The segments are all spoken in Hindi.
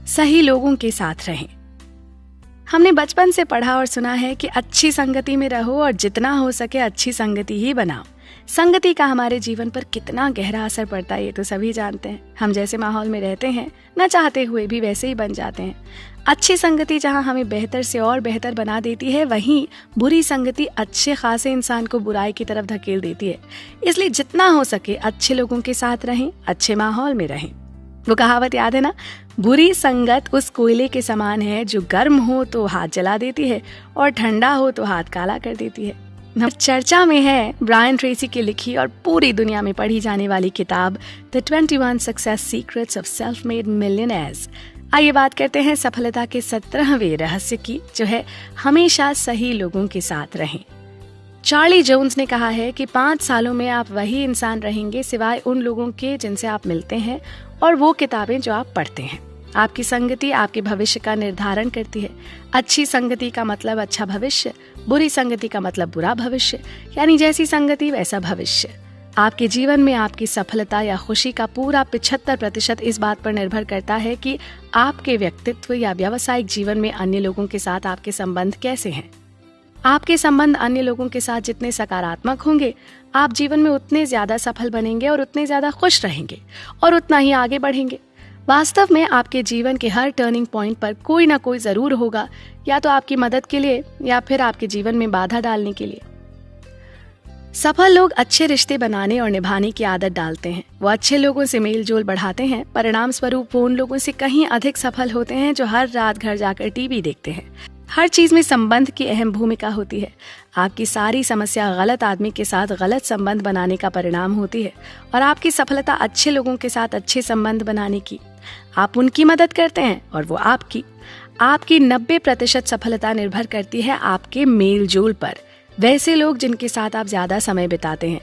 सही लोगों के साथ रहें। हमने बचपन से पढ़ा और सुना है कि अच्छी संगति में रहो और जितना हो सके अच्छी संगति ही बनाओ। संगति का हमारे जीवन पर कितना गहरा असर पड़ता है ये तो सभी जानते हैं। हम जैसे माहौल में रहते हैं न चाहते हुए भी वैसे ही बन जाते हैं। अच्छी संगति जहां हमें बेहतर से और बेहतर बना देती है, वहीं बुरी संगति अच्छे खासे इंसान को बुराई की तरफ धकेल देती है। इसलिए जितना हो सके अच्छे लोगों के साथ रहें, अच्छे माहौल में रहें। वो कहावत याद है ना, बुरी संगत उस कोयले के समान है जो गर्म हो तो हाथ जला देती है और ठंडा हो तो हाथ काला कर देती है। चर्चा में है ब्रायन ट्रेसी की लिखी और पूरी दुनिया में पढ़ी जाने वाली किताब the 21 success secrets of self made millionaires. आइए बात करते हैं सफलता के 17वें रहस्य की, जो है हमेशा सही लोगों के साथ रहें। चार्ली जोन्स ने कहा है कि 5 सालों में आप वही इंसान रहेंगे सिवाय उन लोगों के जिनसे आप मिलते हैं और वो किताबें जो आप पढ़ते हैं। आपकी संगति आपके भविष्य का निर्धारण करती है। अच्छी संगति का मतलब अच्छा भविष्य, बुरी संगति का मतलब बुरा भविष्य, यानी जैसी संगति वैसा भविष्य। आपके जीवन में आपकी सफलता या खुशी का पूरा 75% इस बात पर निर्भर करता है कि आपके व्यक्तित्व या व्यावसायिक जीवन में अन्य लोगों के साथ आपके संबंध कैसे हैं। आपके संबंध अन्य लोगों के साथ जितने सकारात्मक होंगे, आप जीवन में उतने ज्यादा सफल बनेंगे और उतने ज्यादा खुश रहेंगे और उतना ही आगे बढ़ेंगे। वास्तव में आपके जीवन के हर टर्निंग पॉइंट पर कोई ना कोई जरूर होगा, या तो आपकी मदद के लिए या फिर आपके जीवन में बाधा डालने के लिए। सफल लोग अच्छे रिश्ते बनाने और निभाने की आदत डालते हैं। वो अच्छे लोगों से मेल जोल बढ़ाते हैं। परिणाम स्वरूप वो उन लोगों से कहीं अधिक सफल होते हैं जो हर रात घर जाकर टीवी देखते हैं। हर चीज में संबंध की अहम भूमिका होती है। आपकी सारी समस्या गलत आदमी के साथ गलत संबंध बनाने का परिणाम होती है और आपकी सफलता अच्छे लोगों के साथ अच्छे संबंध बनाने की। आप उनकी मदद करते हैं और वो आपकी। आपकी 90% सफलता निर्भर करती है आपके मेल जोल पर। वैसे लोग जिनके साथ आप ज्यादा समय बिताते हैं,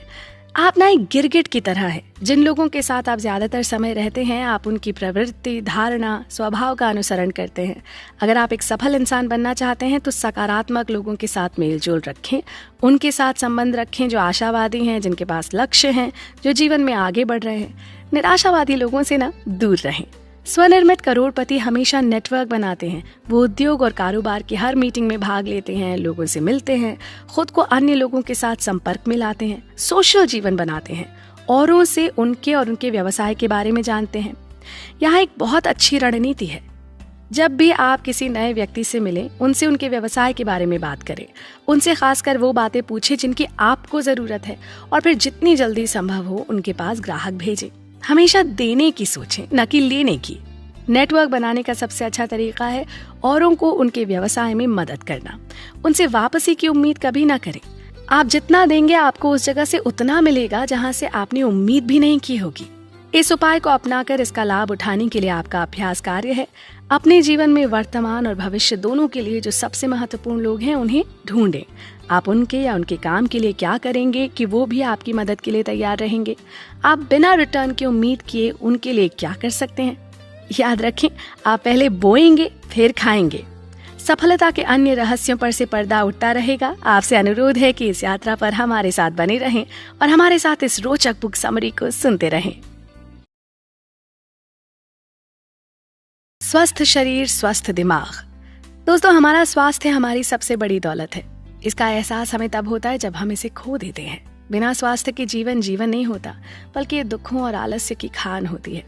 आप ना एक गिरगिट की तरह है। जिन लोगों के साथ आप ज्यादातर समय रहते हैं, आप उनकी प्रवृत्ति, धारणा, स्वभाव का अनुसरण करते हैं। अगर आप एक सफल इंसान बनना चाहते हैं तो सकारात्मक लोगों के साथ मेलजोल रखें, उनके साथ संबंध रखें जो आशावादी हैं, जिनके पास लक्ष्य हैं, जो जीवन में आगे बढ़ रहे हैं। निराशावादी लोगों से ना दूर रहें। स्वनिर्मित करोड़पति हमेशा नेटवर्क बनाते हैं। वो उद्योग और कारोबार की हर मीटिंग में भाग लेते हैं, लोगों से मिलते हैं, खुद को अन्य लोगों के साथ संपर्क में लाते हैं, सोशल जीवन बनाते हैं, औरों से उनके और उनके व्यवसाय के बारे में जानते हैं। यहाँ एक बहुत अच्छी रणनीति है। जब भी आप किसी नए व्यक्ति से मिलें, उनसे उनके व्यवसाय के बारे में बात करें। उनसे खासकर वो बातें पूछें जिनकी आपको जरूरत है और फिर जितनी जल्दी संभव हो उनके पास ग्राहक भेजें। हमेशा देने की सोचें, न कि लेने की। नेटवर्क बनाने का सबसे अच्छा तरीका है औरों को उनके व्यवसाय में मदद करना। उनसे वापसी की उम्मीद कभी ना करें। आप जितना देंगे आपको उस जगह से उतना मिलेगा जहां से आपने उम्मीद भी नहीं की होगी। इस उपाय को अपनाकर इसका लाभ उठाने के लिए आपका अभ्यास कार्य है अपने जीवन में वर्तमान और भविष्य दोनों के लिए जो सबसे महत्वपूर्ण लोग हैं उन्हें ढूंढें। आप उनके या उनके काम के लिए क्या करेंगे कि वो भी आपकी मदद के लिए तैयार रहेंगे। आप बिना रिटर्न की उम्मीद किए उनके लिए क्या कर सकते हैं। याद रखें, आप पहले बोएंगे फिर खाएंगे। सफलता के अन्य रहस्यों पर से पर्दा उठता रहेगा। आपसे अनुरोध है कि इस यात्रा पर हमारे साथ बने रहें और हमारे साथ इस रोचक बुक समरी को सुनते रहें। स्वस्थ शरीर, स्वस्थ दिमाग। दोस्तों, हमारा स्वास्थ्य हमारी सबसे बड़ी दौलत है। इसका एहसास हमें तब होता है जब हम इसे खो देते हैं। बिना स्वास्थ्य के जीवन नहीं होता, बल्कि दुखों और आलस्य की खान होती है।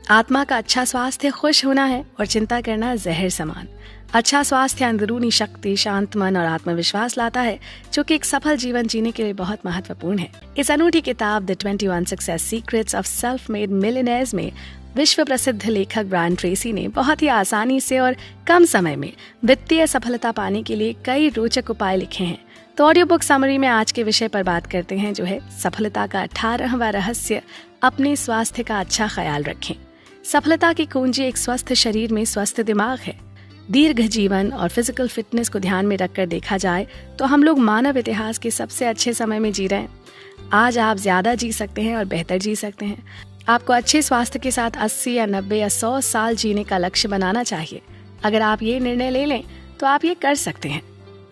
आत्मा का अच्छा स्वास्थ्य खुश होना है और चिंता करना जहर समान। अच्छा स्वास्थ्य अंदरूनी शक्ति, शांत मन और आत्मविश्वास लाता है, जो कि एक सफल जीवन जीने के लिए बहुत महत्वपूर्ण है। इस अनूठी किताब the 21 success secrets of self made millionaires में विश्व प्रसिद्ध लेखक ब्रायन ट्रेसी ने बहुत ही आसानी से और कम समय में वित्तीय सफलता पाने के लिए कई रोचक उपाय लिखे हैं। तो ऑडियो बुक समरी में आज के विषय पर बात करते हैं, जो है सफलता का 18वां रहस्य, अपने स्वास्थ्य का अच्छा ख्याल रखें। सफलता की कुंजी एक स्वस्थ शरीर में स्वस्थ दिमाग है। दीर्घ जीवन और फिजिकल फिटनेस को ध्यान में रखकर देखा जाए तो हम लोग मानव इतिहास के सबसे अच्छे समय में जी रहे हैं। आज आप ज्यादा जी सकते हैं और बेहतर जी सकते हैं। आपको अच्छे स्वास्थ्य के साथ 80 या 90 या 100 साल जीने का लक्ष्य बनाना चाहिए। अगर आप ये निर्णय ले लें तो आप ये कर सकते हैं।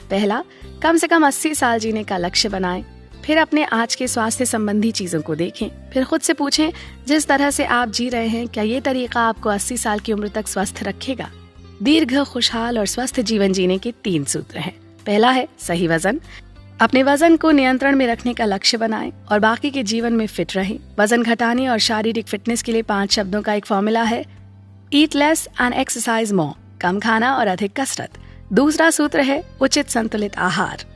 पहला, कम से कम 80 साल जीने का लक्ष्य बनाएं। फिर अपने आज के स्वास्थ्य संबंधी चीजों को देखें। फिर खुद से पूछें, जिस तरह से आप जी रहे हैं क्या ये तरीका आपको 80 साल की उम्र तक स्वस्थ रखेगा। दीर्घ, खुशहाल और स्वस्थ जीवन जीने के 3 सूत्र हैं। पहला है सही वजन। अपने वजन को नियंत्रण में रखने का लक्ष्य बनाएं और बाकी के जीवन में फिट रहें। वजन घटाने और शारीरिक फिटनेस के लिए 5 शब्दों का एक फॉर्मूला है, eat less and exercise more. कम खाना और अधिक कसरत। दूसरा सूत्र है उचित संतुलित आहार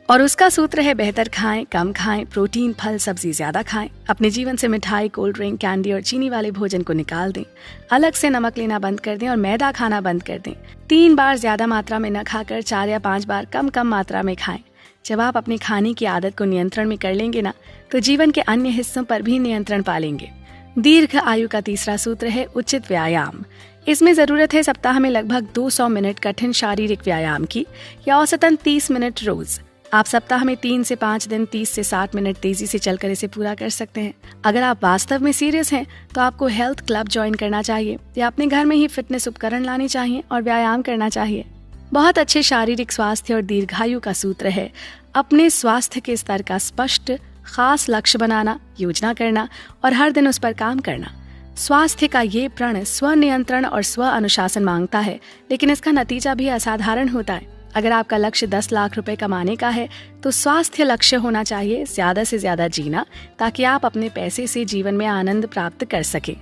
और उसका सूत्र है बेहतर खाएं, कम खाएं, प्रोटीन, फल, सब्जी ज्यादा खाएं। अपने जीवन से मिठाई, कोल्ड ड्रिंक, कैंडी और चीनी वाले भोजन को निकाल दें। अलग से नमक लेना बंद कर दें और मैदा खाना बंद कर दें। 3 बार ज्यादा मात्रा में न खाकर 4 या 5 बार कम कम मात्रा में खाएं। जब आप अपनी खाने की आदत को नियंत्रण में कर लेंगे ना, तो जीवन के अन्य हिस्सों पर भी नियंत्रण पालेंगे। दीर्घ आयु का तीसरा सूत्र है उचित व्यायाम। इसमें जरूरत है सप्ताह में लगभग 200 मिनट कठिन शारीरिक व्यायाम की, या औसतन 30 मिनट रोज। आप सप्ताह में 3 से 5 दिन 30 से 60 मिनट तेजी से चलकर इसे पूरा कर सकते हैं। अगर आप वास्तव में सीरियस हैं तो आपको हेल्थ क्लब ज्वाइन करना चाहिए या अपने घर में ही फिटनेस उपकरण लाने चाहिए और व्यायाम करना चाहिए। बहुत अच्छे शारीरिक स्वास्थ्य और दीर्घायु का सूत्र है अपने स्वास्थ्य के स्तर का स्पष्ट, खास लक्ष्य बनाना, योजना करना और हर दिन उस पर काम करना। स्वास्थ्य का ये प्रण स्वनियंत्रण और स्व अनुशासन मांगता है, लेकिन इसका नतीजा भी असाधारण होता है। अगर आपका लक्ष्य 10 लाख रुपए कमाने का है तो स्वास्थ्य लक्ष्य होना चाहिए ज्यादा से ज्यादा जीना, ताकि आप अपने पैसे से जीवन में आनंद प्राप्त कर सकें।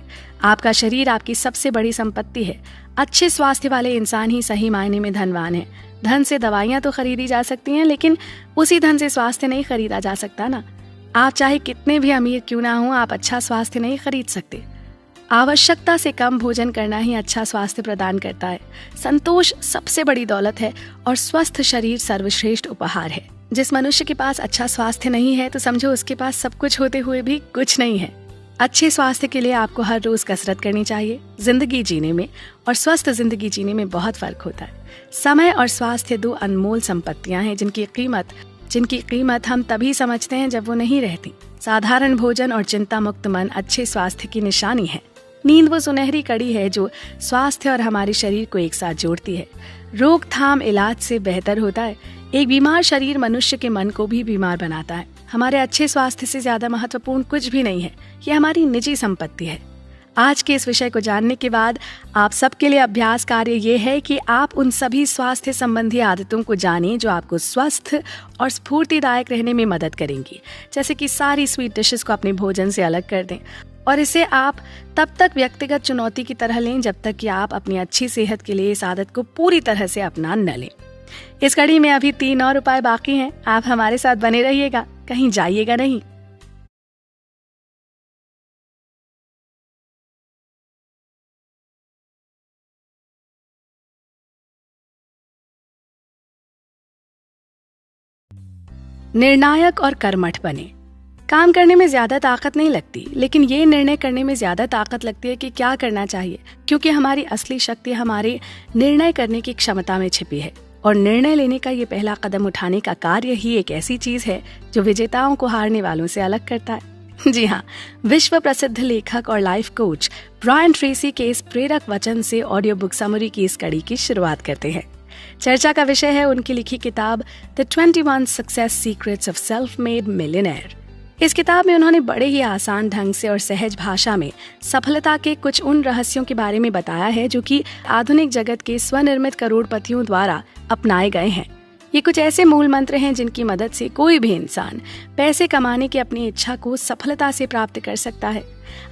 आपका शरीर आपकी सबसे बड़ी संपत्ति है। अच्छे स्वास्थ्य वाले इंसान ही सही मायने में धनवान है। धन से दवाइयां तो खरीदी जा सकती हैं, लेकिन उसी धन से स्वास्थ्य नहीं खरीदा जा सकता ना। आप चाहे कितने भी अमीर क्यों ना हो, आप अच्छा स्वास्थ्य नहीं खरीद सकते। आवश्यकता से कम भोजन करना ही अच्छा स्वास्थ्य प्रदान करता है। संतोष सबसे बड़ी दौलत है और स्वस्थ शरीर सर्वश्रेष्ठ उपहार है। जिस मनुष्य के पास अच्छा स्वास्थ्य नहीं है तो समझो उसके पास सब कुछ होते हुए भी कुछ नहीं है। अच्छे स्वास्थ्य के लिए आपको हर रोज कसरत करनी चाहिए। जिंदगी जीने में और स्वस्थ जिंदगी जीने में बहुत फर्क होता है। समय और स्वास्थ्य 2 अनमोल संपत्तियां हैं जिनकी कीमत हम तभी समझते हैं जब वो नहीं रहती। साधारण भोजन और चिंता मुक्त मन अच्छे स्वास्थ्य की निशानी है। नींद वो सुनहरी कड़ी है जो स्वास्थ्य और हमारे शरीर को एक साथ जोड़ती है। रोकथाम इलाज से बेहतर होता है। एक बीमार शरीर मनुष्य के मन को भी बीमार बनाता है। हमारे अच्छे स्वास्थ्य से ज्यादा महत्वपूर्ण कुछ भी नहीं है। ये हमारी निजी संपत्ति है। आज के इस विषय को जानने के बाद आप सबके लिए अभ्यास कार्य ये है कि आप उन सभी स्वास्थ्य संबंधी आदतों को जानें जो आपको स्वस्थ और स्फूर्तिदायक रहने में मदद करेंगी। जैसे कि सारी स्वीट डिशेस को अपने भोजन से अलग कर दें और इसे आप तब तक व्यक्तिगत चुनौती की तरह लें जब तक कि आप अपनी अच्छी सेहत के लिए इस आदत को पूरी तरह से अपना न लें। इस कड़ी में अभी 3 और उपाय बाकी हैं। आप हमारे साथ बने रहिएगा, कहीं जाइएगा नहीं। निर्णायक और कर्मठ बने। काम करने में ज्यादा ताकत नहीं लगती, लेकिन ये निर्णय करने में ज्यादा ताकत लगती है कि क्या करना चाहिए, क्योंकि हमारी असली शक्ति हमारे निर्णय करने की क्षमता में छिपी है। और निर्णय लेने का ये पहला कदम उठाने का कार्य ही एक ऐसी चीज है जो विजेताओं को हारने वालों से अलग करता है। जी हाँ, विश्व प्रसिद्ध लेखक और लाइफ कोच ब्रायन ट्रेसी के इस प्रेरक वचन से ऑडियो बुक समरी की इस कड़ी की शुरुआत करते हैं। चर्चा का विषय है उनकी लिखी किताब the 21 success secrets of self made millionaire. इस किताब में उन्होंने बड़े ही आसान ढंग से और सहज भाषा में सफलता के कुछ उन रहस्यों के बारे में बताया है जो कि आधुनिक जगत के स्वनिर्मित करोड़पतियों द्वारा अपनाए गए हैं। ये कुछ ऐसे मूल मंत्र हैं जिनकी मदद से कोई भी इंसान पैसे कमाने की अपनी इच्छा को सफलता से प्राप्त कर सकता है।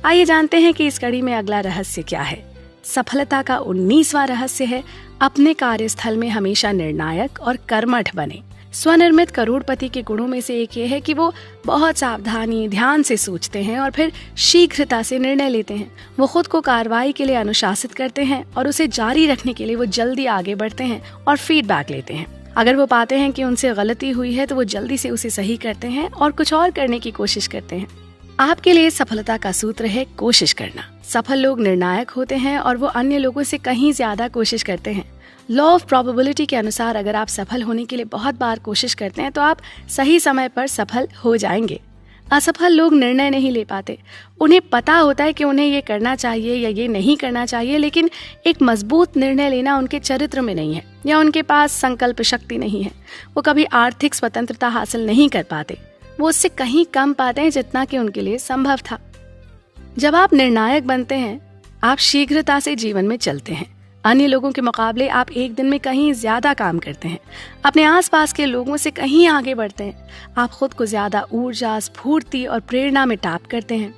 आइए जानते हैं कि इस कड़ी में अगला रहस्य क्या है। सफलता का 19वां रहस्य है अपने कार्यस्थल में हमेशा निर्णायक और कर्मठ बने। स्वनिर्मित करोड़पति के गुणों में से एक ये है कि वो बहुत सावधानी, ध्यान से सोचते हैं और फिर शीघ्रता से निर्णय लेते हैं। वो खुद को कार्रवाई के लिए अनुशासित करते हैं और उसे जारी रखने के लिए वो जल्दी आगे बढ़ते हैं और फीडबैक लेते हैं। अगर वो पाते हैं कि उनसे गलती हुई है तो वो जल्दी से उसे सही करते हैं और कुछ और करने की कोशिश करते हैं। आपके लिए सफलता का सूत्र है कोशिश करना। सफल लोग निर्णायक होते हैं और वो अन्य लोगों से कहीं ज्यादा कोशिश करते हैं। लॉ ऑफ प्रोबेबिलिटी के अनुसार अगर आप सफल होने के लिए बहुत बार कोशिश करते हैं तो आप सही समय पर सफल हो जाएंगे। असफल लोग निर्णय नहीं ले पाते। उन्हें पता होता है कि उन्हें ये करना चाहिए या ये नहीं करना चाहिए, लेकिन एक मजबूत निर्णय लेना उनके चरित्र में नहीं है या उनके पास संकल्प शक्ति नहीं है। वो कभी आर्थिक स्वतंत्रता हासिल नहीं कर पाते। वो उससे कहीं कम पाते हैं जितना कि उनके लिए संभव था। जब आप निर्णायक बनते हैं, आप शीघ्रता से जीवन में चलते हैं। अन्य लोगों के मुकाबले आप एक दिन में कहीं ज्यादा काम करते हैं, अपने आसपास के लोगों से कहीं आगे बढ़ते हैं। आप खुद को ज्यादा ऊर्जा, स्फूर्ति और प्रेरणा में टैप करते हैं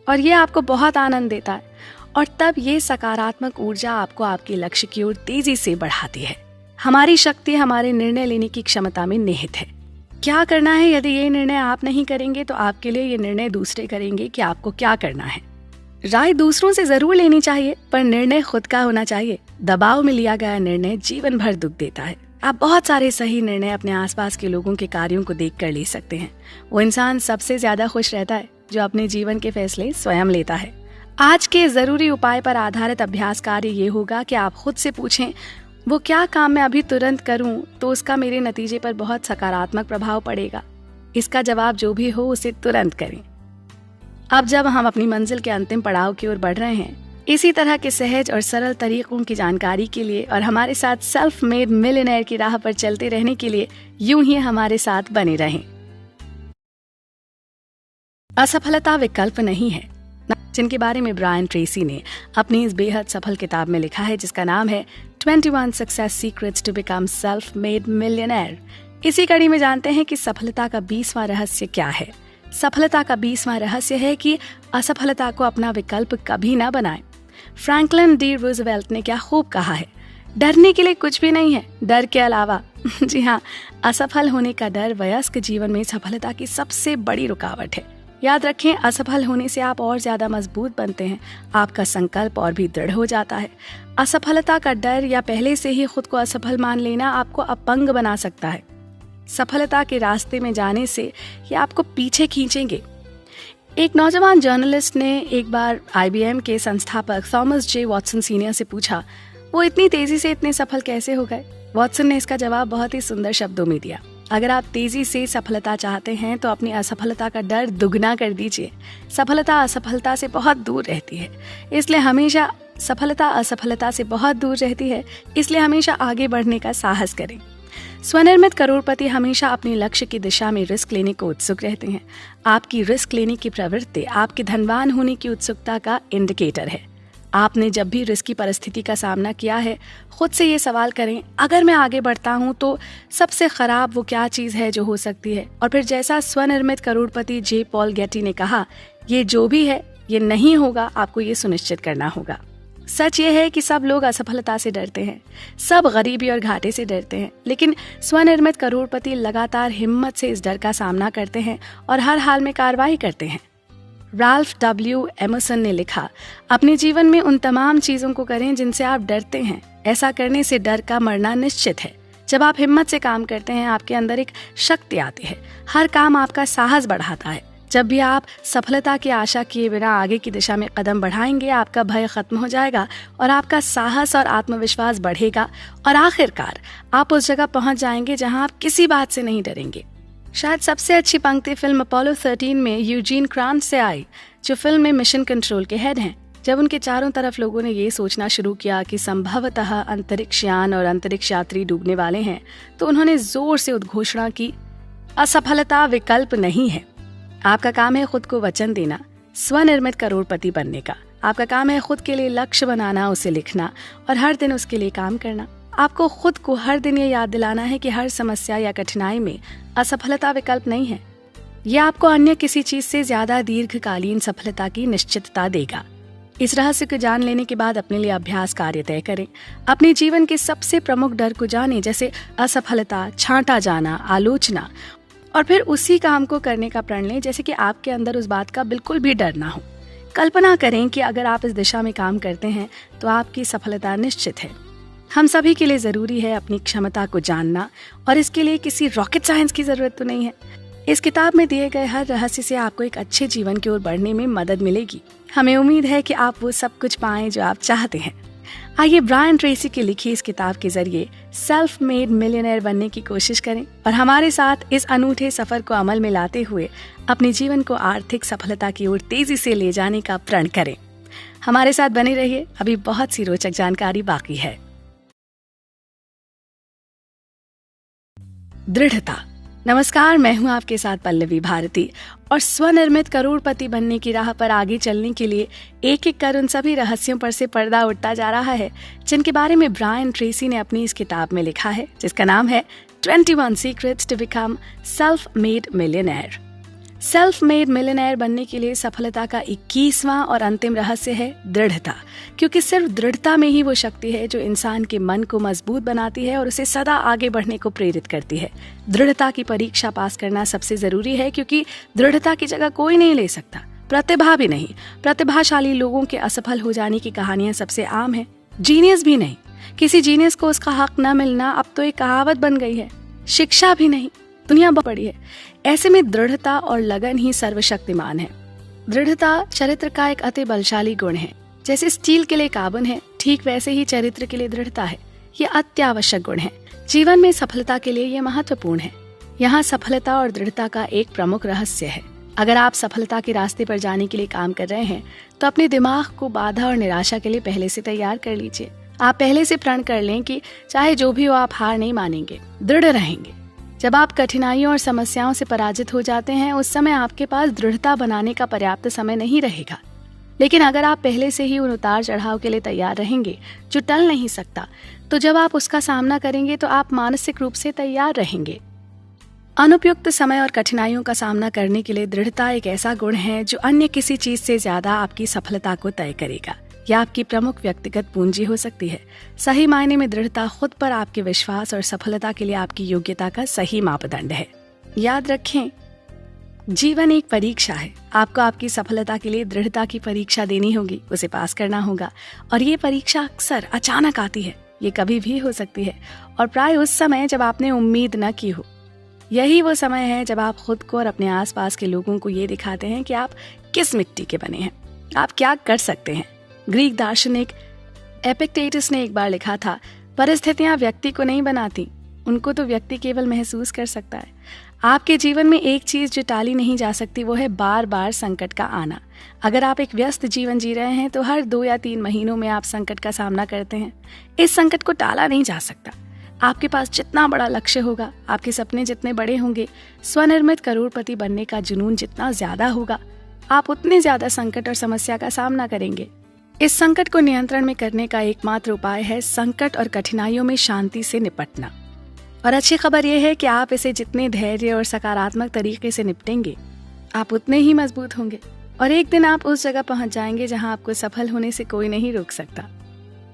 और ये आपको बहुत आनंद देता है। और तब ये सकारात्मक ऊर्जा आपको आपके लक्ष्य की ओर तेजी से बढ़ाती है। हमारी शक्ति हमारे निर्णय लेने की क्षमता में निहित है। क्या करना है, यदि ये निर्णय आप नहीं करेंगे तो आपके लिए ये निर्णय दूसरे करेंगे कि आपको क्या करना है। राय दूसरों से जरूर लेनी चाहिए, पर निर्णय खुद का होना चाहिए। दबाव में लिया गया निर्णय जीवन भर दुख देता है। आप बहुत सारे सही निर्णय अपने आसपास के लोगों के कार्यों को देख कर ले सकते हैं। वो इंसान सबसे ज्यादा खुश रहता है जो अपने जीवन के फैसले स्वयं लेता है। आज के जरूरी उपाय पर आधारित अभ्यास कार्य ये होगा कि आप खुद से पूछें, वो क्या काम मैं अभी तुरंत करूं तो उसका मेरे नतीजे पर बहुत सकारात्मक प्रभाव पड़ेगा। इसका जवाब जो भी हो उसे तुरंत करें। अब जब हम अपनी मंजिल के अंतिम पड़ाव की ओर बढ़ रहे हैं, इसी तरह के सहज और सरल तरीकों की जानकारी के लिए और हमारे साथ सेल्फ मेड मिलियनेयर की राह पर चलते रहने के लिए यूं ही हमारे साथ बने रहें। असफलता विकल्प नहीं है, जिनके बारे में ब्रायन ट्रेसी ने अपनी इस बेहद सफल किताब में लिखा है, जिसका नाम है 21 Success Secrets to Become Self-Made Millionaire। इसी कड़ी में जानते हैं कि सफलता का 20वां रहस्य क्या है। सफलता का 20वां रहस्य है कि असफलता को अपना विकल्प कभी ना बनाएं। फ्रैंकलिन डी रूजवेल्ट ने क्या खूब कहा है, डरने के लिए कुछ भी नहीं है डर के अलावा। जी हाँ, असफल होने का डर वयस्क जीवन में सफलता की सबसे बड़ी रुकावट है। याद रखें, असफल होने से आप और ज्यादा मजबूत बनते हैं, आपका संकल्प और भी दृढ़ हो जाता है। असफलता का डर या पहले से ही खुद को असफल मान लेना आपको अपंग बना सकता है। सफलता के रास्ते में जाने से ये आपको पीछे खींचेंगे। एक नौजवान जर्नलिस्ट ने एक बार IBM के संस्थापक थॉमस जे वॉटसन सीनियर से पूछा, वो इतनी तेजी से इतने सफल कैसे हो गए। वॉटसन ने इसका जवाब बहुत ही सुंदर शब्दों में दिया, अगर आप तेजी से सफलता चाहते हैं तो अपनी असफलता का डर दुगना कर दीजिए। सफलता असफलता से बहुत दूर रहती है, इसलिए हमेशा आगे बढ़ने का साहस करें। स्वनिर्मित करोड़पति हमेशा अपने लक्ष्य की दिशा में रिस्क लेने को उत्सुक रहते हैं। आपकी रिस्क लेने की प्रवृत्ति आपके धनवान होने की उत्सुकता का इंडिकेटर है। आपने जब भी रिस्की परिस्थिति का सामना किया है, खुद से ये सवाल करें, अगर मैं आगे बढ़ता हूँ तो सबसे खराब वो क्या चीज है जो हो सकती है। और फिर जैसा स्वनिर्मित करोड़पति जे पॉल गेटी ने कहा, ये जो भी है ये नहीं होगा, आपको ये सुनिश्चित करना होगा। सच ये है कि सब लोग असफलता से डरते हैं, सब गरीबी और घाटे से डरते हैं, लेकिन स्वनिर्मित करोड़पति लगातार हिम्मत से इस डर का सामना करते हैं और हर हाल में कार्रवाई करते हैं। राल्फ डब्ल्यू एमर्सन ने लिखा, अपने जीवन में उन तमाम चीजों को करें जिनसे आप डरते हैं। ऐसा करने से डर का मरना निश्चित है। जब आप हिम्मत से काम करते हैं, आपके अंदर एक शक्ति आती है। हर काम आपका साहस बढ़ाता है। जब भी आप सफलता की आशा किए बिना आगे की दिशा में कदम बढ़ाएंगे, आपका भय खत्म हो जाएगा और आपका साहस और आत्मविश्वास बढ़ेगा और आखिरकार आप उस जगह पहुंच जाएंगे जहां आप किसी बात से नहीं डरेंगे। शायद सबसे अच्छी पंक्ति फिल्म अपोलो 13 में यूजीन क्रांत से आई, जो फिल्म में मिशन कंट्रोल के हेड हैं। जब उनके चारों तरफ लोगों ने ये सोचना शुरू किया कि संभवतः अंतरिक्ष यान और अंतरिक्ष यात्री डूबने वाले हैं, तो उन्होंने जोर से उद्घोषणा की, असफलता विकल्प नहीं है। आपका काम है खुद को वचन देना, स्वनिर्मित करोड़पति बनने का। आपका काम है खुद के लिए लक्ष्य बनाना, उसे लिखना और हर दिन उसके लिए काम करना। आपको खुद को हर दिन ये याद दिलाना है कि हर समस्या या कठिनाई में असफलता विकल्प नहीं है। यह आपको अन्य किसी चीज से ज्यादा दीर्घकालीन सफलता की निश्चितता देगा। इस रहस्य को जान लेने के बाद अपने लिए अभ्यास कार्य तय करें। अपने जीवन के सबसे प्रमुख डर को जानें, जैसे असफलता, छांटा जाना, आलोचना, और फिर उसी काम को करने का प्रण लें जैसे कि आपके अंदर उस बात का बिल्कुल भी डर ना हो। कल्पना करें कि अगर आप इस दिशा में काम करते हैं तो आपकी सफलता निश्चित है। हम सभी के लिए जरूरी है अपनी क्षमता को जानना, और इसके लिए किसी रॉकेट साइंस की जरूरत तो नहीं है। इस किताब में दिए गए हर रहस्य से आपको एक अच्छे जीवन की ओर बढ़ने में मदद मिलेगी। हमें उम्मीद है कि आप वो सब कुछ पाएं जो आप चाहते हैं। आइए ब्रायन ट्रेसी की लिखी इस किताब के जरिए सेल्फ मेड मिलियनेयर बनने की कोशिश करें और हमारे साथ इस अनूठे सफर को अमल में लाते हुए अपने जीवन को आर्थिक सफलता की ओर तेजी से ले जाने का प्रण करें। हमारे साथ बने रहिए, अभी बहुत सी रोचक जानकारी बाकी है। दृढ़ता। नमस्कार, मैं हूं आपके साथ पल्लवी भारती और स्वनिर्मित करोड़पति बनने की राह पर आगे चलने के लिए एक एक कर उन सभी रहस्यों पर से पर्दा उठता जा रहा है जिनके बारे में ब्रायन ट्रेसी ने अपनी इस किताब में लिखा है, जिसका नाम है 21 Secrets to Become Self-Made Millionaire। Self made millionaire बनने के लिए सफलता का 21वां और अंतिम रहस्य है दृढ़ता, क्योंकि सिर्फ दृढ़ता में ही वो शक्ति है जो इंसान के मन को मजबूत बनाती है और उसे सदा आगे बढ़ने को प्रेरित करती है। दृढ़ता की परीक्षा पास करना सबसे जरूरी है, क्योंकि दृढ़ता की जगह कोई नहीं ले सकता, प्रतिभा भी नहीं। प्रतिभाशाली लोगों के असफल हो जाने की कहानियां सबसे आम है, जीनियस भी नहीं। किसी जीनियस को उसका हक न मिलना अब तो एक कहावत बन गई है। शिक्षा भी नहीं, दुनिया बहुत बड़ी है। ऐसे में दृढ़ता और लगन ही सर्वशक्तिमान है। दृढ़ता चरित्र का एक अति बलशाली गुण है। जैसे स्टील के लिए कार्बन है, ठीक वैसे ही चरित्र के लिए दृढ़ता है। ये अत्यावश्यक गुण है। जीवन में सफलता के लिए ये महत्वपूर्ण है। यहाँ सफलता और दृढ़ता का एक प्रमुख रहस्य है। अगर आप सफलता के रास्ते पर जाने के लिए काम कर रहे हैं तो अपने दिमाग को बाधा और निराशा के लिए पहले से तैयार कर लीजिए। आप पहले से प्रण कर लें कि चाहे जो भी हो आप हार नहीं मानेंगे, दृढ़ रहेंगे। जब आप कठिनाइयों और समस्याओं से पराजित हो जाते हैं उस समय आपके पास दृढ़ता बनाने का पर्याप्त समय नहीं रहेगा। लेकिन अगर आप पहले से ही उन उतार चढ़ाव के लिए तैयार रहेंगे जो टल नहीं सकता, तो जब आप उसका सामना करेंगे तो आप मानसिक रूप से तैयार रहेंगे। अनुपयुक्त समय और कठिनाइयों का सामना करने के लिए दृढ़ता एक ऐसा गुण है जो अन्य किसी चीज से ज्यादा आपकी सफलता को तय करेगा। यह आपकी प्रमुख व्यक्तिगत पूंजी हो सकती है। सही मायने में दृढ़ता खुद पर आपके विश्वास और सफलता के लिए आपकी योग्यता का सही मापदंड है। याद रखें, जीवन एक परीक्षा है। आपको आपकी सफलता के लिए दृढ़ता की परीक्षा देनी होगी, उसे पास करना होगा। और ये परीक्षा अक्सर अचानक आती है, ये कभी भी हो सकती है और प्राय उस समय जब आपने उम्मीद न की हो। यही वो समय है जब आप खुद को और अपने आसपास के लोगों को ये दिखाते हैं कि आप किस मिट्टी के बने हैं, आप क्या कर सकते हैं। ग्रीक दार्शनिक एपिक्टेटस ने एक बार लिखा था, परिस्थितियां व्यक्ति को नहीं बनाती, उनको तो व्यक्ति केवल महसूस कर सकता है। आपके जीवन में एक चीज जो टाली नहीं जा सकती वो है बार बार संकट का आना। अगर आप एक व्यस्त जीवन जी रहे हैं तो हर 2 या 3 महीनों में आप संकट का सामना करते हैं। इस संकट को टाला नहीं जा सकता। आपके पास जितना बड़ा लक्ष्य होगा, आपके सपने जितने बड़े होंगे, स्वनिर्मित करोड़पति बनने का जुनून जितना ज्यादा होगा, आप उतने ज्यादा संकट और समस्या का सामना करेंगे। इस संकट को नियंत्रण में करने का एकमात्र उपाय है संकट और कठिनाइयों में शांति से निपटना। और अच्छी खबर यह है कि आप इसे जितने धैर्य और सकारात्मक तरीके से निपटेंगे, आप उतने ही मजबूत होंगे और एक दिन आप उस जगह पहुंच जाएंगे जहां आपको सफल होने से कोई नहीं रोक सकता।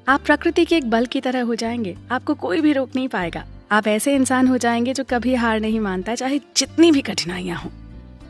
आप प्रकृति के एक बल की तरह हो जाएंगे, आपको कोई भी रोक नहीं पाएगा। आप ऐसे इंसान हो जाएंगे जो कभी हार नहीं मानता, चाहे जितनी भी कठिनाइयां हों।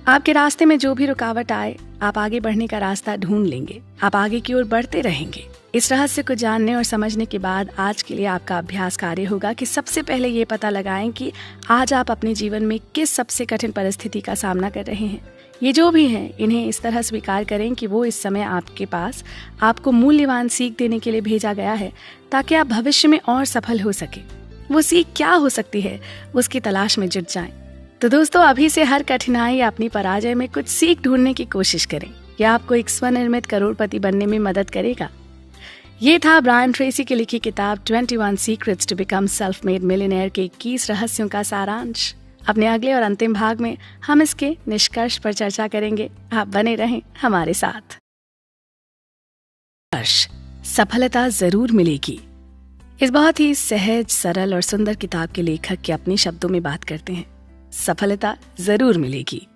आपके रास्ते में जो भी रुकावट आए, आप आगे बढ़ने का रास्ता ढूंढ लेंगे, आप आगे की ओर बढ़ते रहेंगे। इस रहस्य को जानने और समझने के बाद आज के लिए आपका अभ्यास कार्य होगा कि सबसे पहले ये पता लगाएं कि आज आप अपने जीवन में किस सबसे कठिन परिस्थिति का सामना कर रहे हैं। ये जो भी है, इन्हें इस तरह स्वीकार करें कि वो इस समय आपके पास आपको मूल्यवान सीख देने के लिए भेजा गया है, ताकि आप भविष्य में और सफल हो सके। वो सीख क्या हो सकती है, उसकी तलाश में जुट जाएं। तो दोस्तों, अभी से हर कठिनाई या अपनी पराजय में कुछ सीख ढूंढने की कोशिश करें। यह आपको एक स्वनिर्मित करोड़पति बनने में मदद करेगा। ये था ब्रायन ट्रेसी की लिखी किताब 21 Secrets to Become Self-Made Millionaire के 21 रहस्यों का सारांश। अपने अगले और अंतिम भाग में हम इसके निष्कर्ष पर चर्चा करेंगे। आप बने रहें हमारे साथ। सफलता जरूर मिलेगी। इस बहुत ही सहज, सरल और सुंदर किताब के लेखक के अपने शब्दों में बात करते हैं, सफलता जरूर मिलेगी।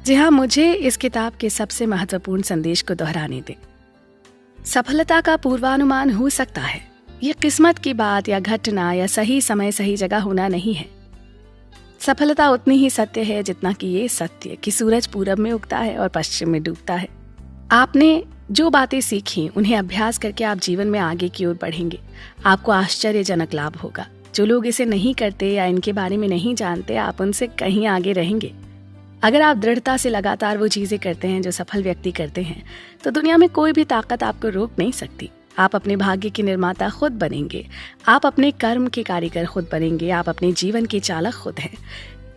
जी हाँ, मुझे इस किताब के सबसे महत्वपूर्ण संदेश को दोहराने दें। सफलता का पूर्वानुमान हो सकता है, ये किस्मत की बात या घटना या सही समय सही जगह होना नहीं है। सफलता उतनी ही सत्य है जितना कि ये सत्य कि सूरज पूरब में उगता है और पश्चिम में डूबता है। आपने जो बातें सीखी उन्हें अभ्यास करके आप जीवन में आगे की ओर बढ़ेंगे। आपको आश्चर्यजनक लाभ होगा। जो लोग इसे नहीं करते या इनके बारे में नहीं जानते, आप उनसे कहीं आगे रहेंगे। अगर आप दृढ़ता से लगातार वो चीजें करते हैं जो सफल व्यक्ति करते हैं, तो दुनिया में कोई भी ताकत आपको रोक नहीं सकती। आप अपने भाग्य के निर्माता खुद बनेंगे। आप अपने कर्म के कारीगर खुद बनेंगे। आप अपने जीवन के चालक खुद हैं।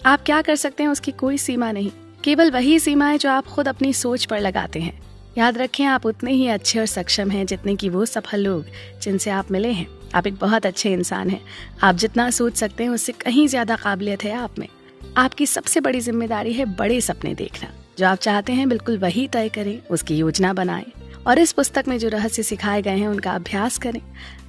आप क्या कर सकते हैं उसकी कोई सीमा नहीं, केवल वही सीमा है जो आप खुद अपनी सोच पर लगाते हैं। याद रखें, आप उतने ही अच्छे और सक्षम हैं जितने कि वो सफल लोग जिनसे आप मिले हैं। आप एक बहुत अच्छे इंसान हैं। आप जितना सोच सकते हैं उससे कहीं ज्यादा काबिलियत है आप में। आपकी सबसे बड़ी जिम्मेदारी है बड़े सपने देखना। जो आप चाहते हैं बिल्कुल वही तय करें, उसकी योजना बनाएं और इस पुस्तक में जो रहस्य सिखाए गए हैं उनका अभ्यास करें।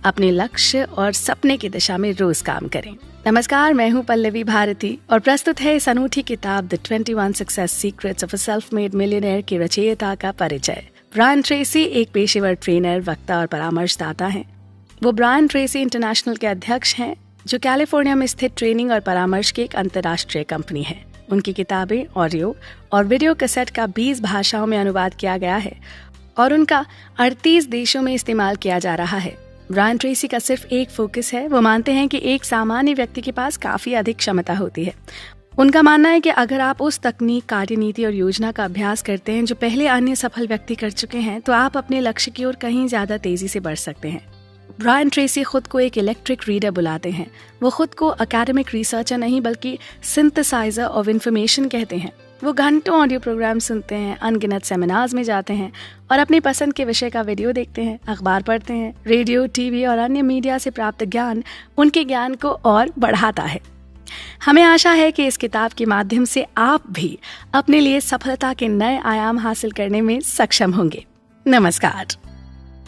अपने लक्ष्य और सपने की दिशा में रोज काम करें। नमस्कार, मैं हूँ पल्लवी भारती और प्रस्तुत है इस अनूठी किताब the 21 success secrets of a self made millionaire के रचयिता का परिचय। ब्रायन ट्रेसी एक पेशेवर ट्रेनर, वक्ता और परामर्शदाता हैं। वो ब्रायन ट्रेसी इंटरनेशनल के अध्यक्ष हैं, जो कैलिफोर्निया में स्थित ट्रेनिंग और परामर्श की एक अंतर्राष्ट्रीय कंपनी है। उनकी किताबें ऑडियो और वीडियो कैसेट का 20 भाषाओं में अनुवाद किया गया है और उनका 38 देशों में इस्तेमाल किया जा रहा है। ब्रायन ट्रेसी का सिर्फ एक फोकस है। वो मानते हैं कि एक सामान्य व्यक्ति के पास काफी अधिक क्षमता होती है। उनका मानना है कि अगर आप उस तकनीक, कार्यनीति और योजना का अभ्यास करते हैं जो पहले अन्य सफल व्यक्ति कर चुके हैं, तो आप अपने लक्ष्य की ओर कहीं ज्यादा तेजी से बढ़ सकते हैं। ब्रायन ट्रेसी खुद को एक इलेक्ट्रिक रीडर बुलाते हैं। वो खुद को एकेडमिक रिसर्चर नहीं बल्कि सिंथेसाइजर ऑफ इंफॉर्मेशन कहते हैं। वो घंटों ऑडियो प्रोग्राम सुनते हैं, अनगिनत सेमिनार्स में जाते हैं और अपनी पसंद के विषय का वीडियो देखते हैं, अखबार पढ़ते हैं। रेडियो, टीवी और अन्य मीडिया से प्राप्त ज्ञान उनके ज्ञान को और बढ़ाता है। हमें आशा है कि इस किताब के माध्यम से आप भी अपने लिए सफलता के नए आयाम हासिल करने में सक्षम होंगे। नमस्कार।